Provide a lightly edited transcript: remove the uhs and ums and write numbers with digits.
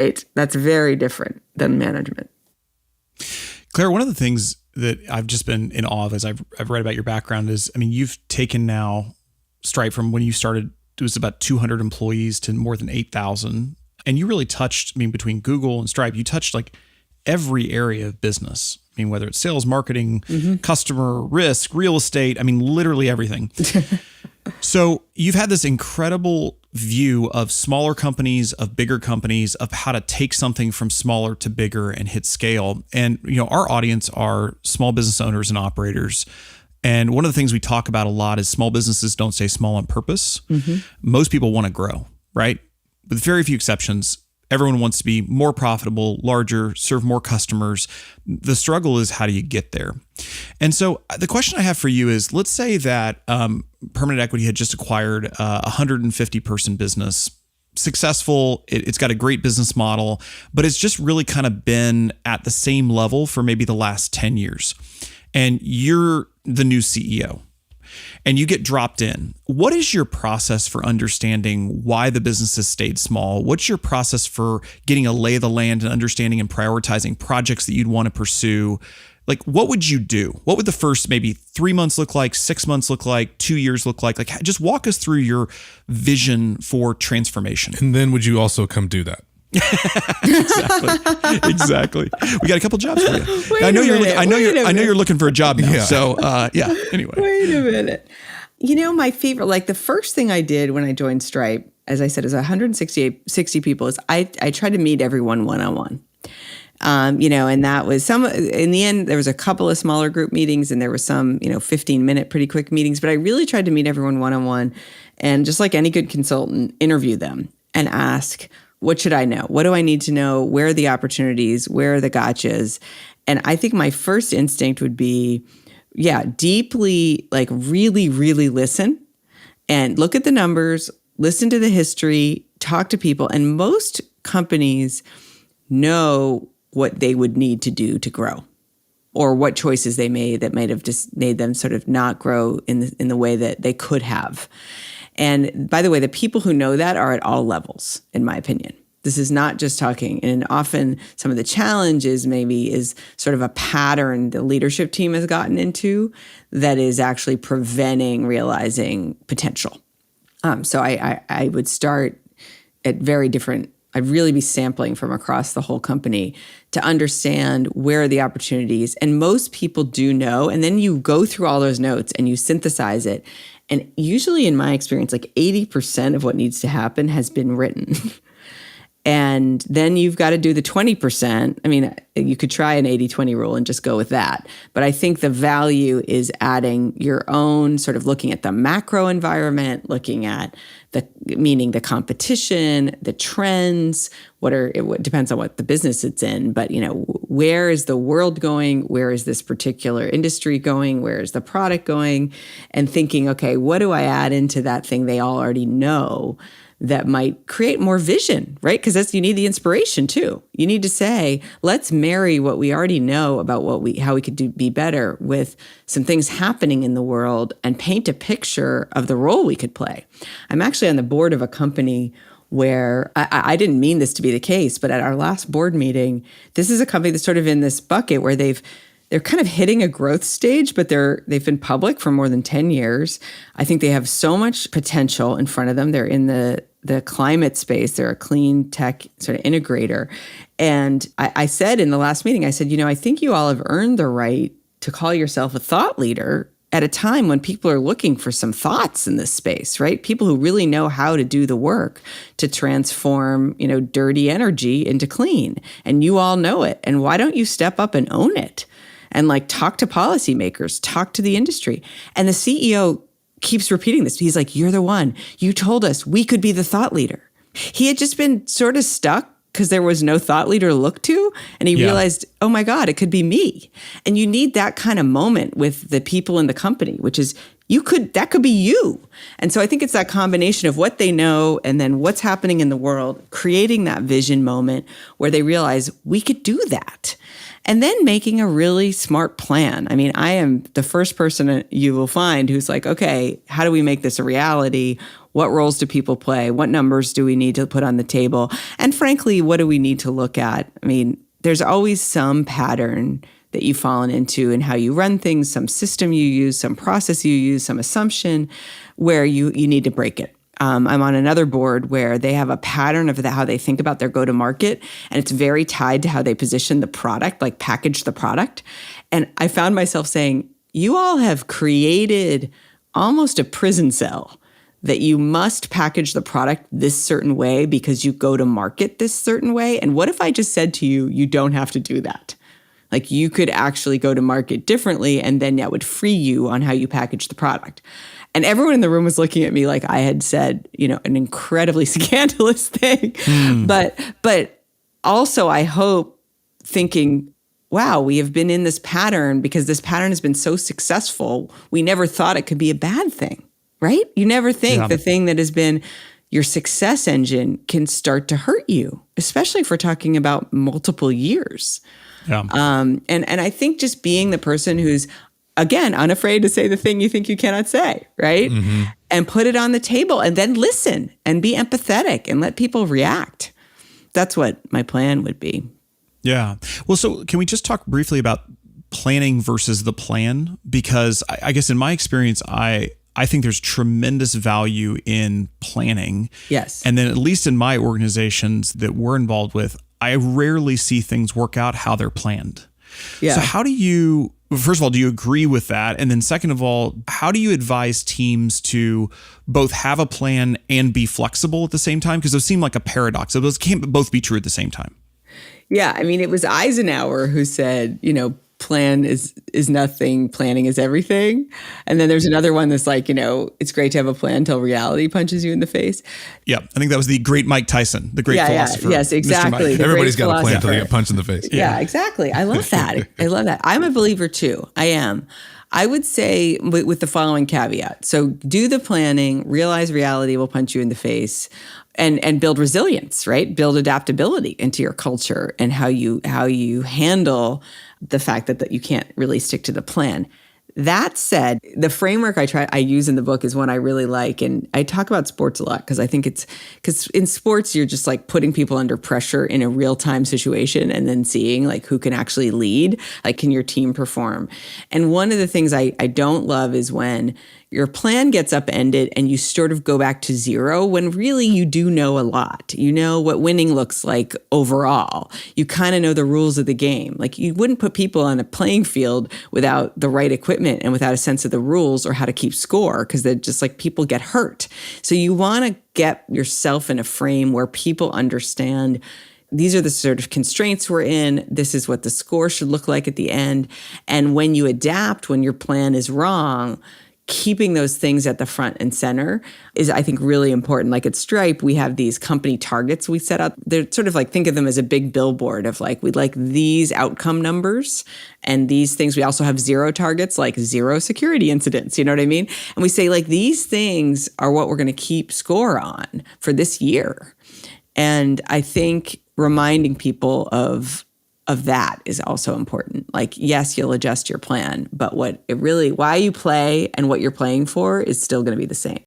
right? That's very different than management. Claire, one of the things that I've just been in awe of as I've read about your background is, I mean, you've taken now Stripe from when you started, it was about 200 employees to more than 8,000. And you really touched, I mean, between Google and Stripe, you touched like every area of business. I mean, whether it's sales, marketing, customer, risk, real estate, I mean, literally everything. So you've had this incredible view of smaller companies, of bigger companies, of how to take something from smaller to bigger and hit scale. And, you know, our audience are small business owners and operators. And one of the things we talk about a lot is small businesses don't stay small on purpose. Most people want to grow, right? With very few exceptions. Everyone wants to be more profitable, larger, serve more customers. The struggle is, how do you get there? And so the question I have for you is, let's say that Permanent Equity had just acquired a 150-person business, successful. It's got a great business model, but it's just really kind of been at the same level for maybe the last 10 years. And you're the new CEO. And you get dropped in. What is your process for understanding why the business has stayed small? What's your process for getting a lay of the land and understanding and prioritizing projects that you'd want to pursue? Like, what would you do? What would the first maybe 3 months look like, 6 months look like, 2 years look like? Like, just walk us through your vision for transformation. And then would you also come do that? Exactly. We got a couple jobs for you. I know you're looking for a job now. Yeah. So anyway. Wait a minute. You know, my favorite, like the first thing I did when I joined Stripe, as I said, is 160 people, is I tried to meet everyone one-on-one. And that was in the end, there was a couple of smaller group meetings and there was some, 15-minute pretty quick meetings, but I really tried to meet everyone one-on-one and, just like any good consultant, interview them and ask, what should I know? What do I need to know? Where are the opportunities? Where are the gotchas? And I think my first instinct would be, deeply, like really, really listen and look at the numbers, listen to the history, talk to people. And most companies know what they would need to do to grow, or what choices they made that might have just made them sort of not grow in the way that they could have. And by the way, the people who know that are at all levels, in my opinion. This is not just talking. And often some of the challenges maybe is sort of a pattern the leadership team has gotten into that is actually preventing realizing potential. So I would start at very different, I'd really be sampling from across the whole company to understand where are the opportunities. And most people do know. And then you go through all those notes and you synthesize it. And usually in my experience, like 80% of what needs to happen has been written. And then you've got to do the 20%. I mean, you could try an 80-20 rule and just go with that. But I think the value is adding your own, sort of looking at the macro environment, looking at meaning the competition, the trends, it depends on what the business it's in, but where is the world going? Where is this particular industry going? Where is the product going? And thinking, okay, what do I add into that thing they all already know that might create more vision, right? Because you need the inspiration too. You need to say, let's marry what we already know about how we could be better with some things happening in the world and paint a picture of the role we could play. I'm actually on the board of a company where I didn't mean this to be the case, but at our last board meeting, this is a company that's sort of in this bucket where they're kind of hitting a growth stage, but they've been public for more than 10 years. I think they have so much potential in front of them. They're in the climate space. They're a clean tech sort of integrator. And I said in the last meeting, I said, I think you all have earned the right to call yourself a thought leader at a time when people are looking for some thoughts in this space, right? People who really know how to do the work to transform, dirty energy into clean. And you all know it. And why don't you step up and own it? And talk to policymakers, talk to the industry. And the CEO keeps repeating this. He's like, you're the one. You told us we could be the thought leader. He had just been sort of stuck because there was no thought leader to look to. And he realized, oh my God, it could be me. And you need that kind of moment with the people in the company, which is that could be you. And so I think it's that combination of what they know and then what's happening in the world, creating that vision moment where they realize we could do that. And then making a really smart plan. I mean, I am the first person you will find who's like, okay, how do we make this a reality? What roles do people play? What numbers do we need to put on the table? And frankly, what do we need to look at? I mean, there's always some pattern that you've fallen into in how you run things, some system you use, some process you use, some assumption where you need to break it. I'm on another board where they have a pattern of how they think about their go-to-market, and it's very tied to how they position the product, like package the product. And I found myself saying, you all have created almost a prison cell that you must package the product this certain way because you go to market this certain way. And what if I just said to you, you don't have to do that? Like you could actually go to market differently, and then that would free you on how you package the product. And everyone in the room was looking at me like I had said, an incredibly scandalous thing. But also I hope thinking, wow, we have been in this pattern because this pattern has been so successful. We never thought it could be a bad thing, right? You never think the thing that has been your success engine can start to hurt you, especially if we're talking about multiple years. Yeah. And I think just being the person who's, again, unafraid to say the thing you think you cannot say, right? Mm-hmm. And put it on the table and then listen and be empathetic and let people react. That's what my plan would be. Yeah. Well, so can we just talk briefly about planning versus the plan? Because I guess in my experience, I think there's tremendous value in planning. Yes. And then at least in my organizations that we're involved with, I rarely see things work out how they're planned. Yeah. So how do you, first of all, do you agree with that? And then second of all, how do you advise teams to both have a plan and be flexible at the same time? Because those seem like a paradox. So those can't both be true at the same time. Yeah. I mean, it was Eisenhower who said, plan is nothing, planning is everything. And then there's another one that's like, it's great to have a plan until reality punches you in the face. Yeah, I think that was the great Mike Tyson, the great philosopher. Yes, exactly. Everybody's got a plan until they get punched in the face. Yeah, exactly. I love that. I love that. I'm a believer too. I am. I would say with the following caveat. So do the planning, realize reality will punch you in the face, and build resilience, right? Build adaptability into your culture and how you handle the fact that you can't really stick to the plan. That said, the framework I use in the book is one I really like. And I talk about sports a lot because I think because in sports, you're just like putting people under pressure in a real time situation and then seeing like who can actually lead, like can your team perform? And one of the things I don't love is when your plan gets upended and you sort of go back to zero when really you do know a lot. You know what winning looks like overall. You kind of know the rules of the game. Like you wouldn't put people on a playing field without the right equipment and without a sense of the rules or how to keep score because they're just like people get hurt. So you want to get yourself in a frame where people understand these are the sort of constraints we're in. This is what the score should look like at the end. And when you adapt, when your plan is wrong, keeping those things at the front and center is, I think, really important. Like at Stripe, we have these company targets we set up. They're sort of like, think of them as a big billboard of like, we'd like these outcome numbers and these things. We also have zero targets, like zero security incidents. You know what I mean? And we say like, these things are what we're going to keep score on for this year. And I think reminding people of that is also important. Like, yes, you'll adjust your plan, but why you play and what you're playing for is still going to be the same.